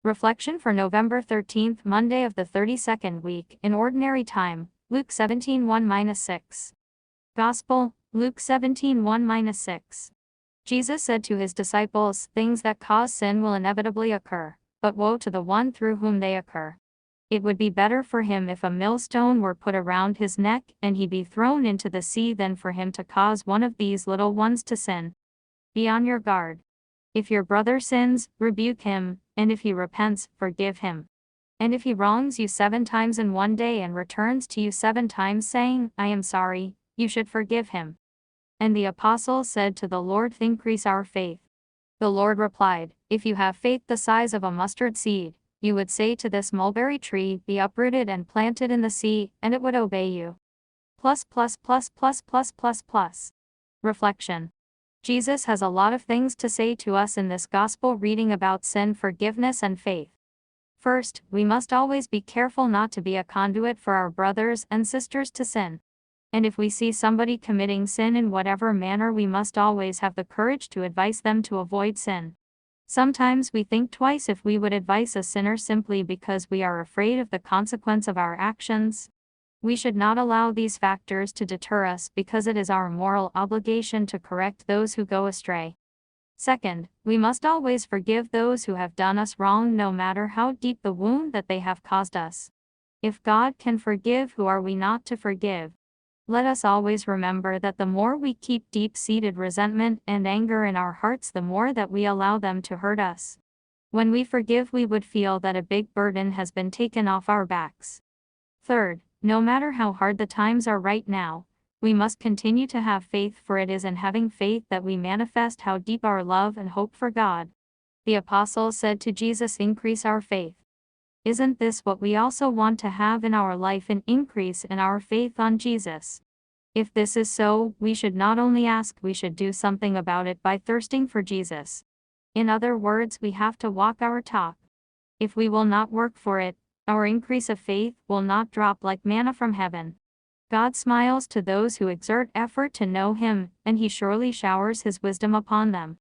Reflection for November 13th, Monday of the 32nd week, in Ordinary Time, Luke 17:1-6. Gospel, Luke 17:1-6. Jesus said to his disciples, "Things that cause sin will inevitably occur, but woe to the one through whom they occur. It would be better for him if a millstone were put around his neck and he be thrown into the sea than for him to cause one of these little ones to sin. Be on your guard. If your brother sins, rebuke him, and if he repents, forgive him. And if he wrongs you 7 times in one day and returns to you 7 times saying, 'I am sorry,' you should forgive him." And the apostles said to the Lord, "Increase our faith." The Lord replied, "If you have faith the size of a mustard seed, you would say to this mulberry tree, 'Be uprooted and planted in the sea,' and it would obey you." Reflection. Jesus has a lot of things to say to us in this gospel reading about sin, forgiveness, and faith. First, we must always be careful not to be a conduit for our brothers and sisters to sin. And if we see somebody committing sin in whatever manner, we must always have the courage to advise them to avoid sin. Sometimes we think twice if we would advise a sinner simply because we are afraid of the consequence of our actions. We should not allow these factors to deter us because it is our moral obligation to correct those who go astray. Second, we must always forgive those who have done us wrong, no matter how deep the wound that they have caused us. If God can forgive, who are we not to forgive? Let us always remember that the more we keep deep-seated resentment and anger in our hearts, the more that we allow them to hurt us. When we forgive, we would feel that a big burden has been taken off our backs. Third, no matter how hard the times are right now, we must continue to have faith, for it is in having faith that we manifest how deep our love and hope for God. The apostles said to Jesus, "Increase our faith." Isn't this what we also want to have in our life, an increase in our faith on Jesus? If this is so, we should not only ask, we should do something about it by thirsting for Jesus. In other words, we have to walk our talk. If we will not work for it, our increase of faith will not drop like manna from heaven. God smiles to those who exert effort to know Him, and He surely showers His wisdom upon them.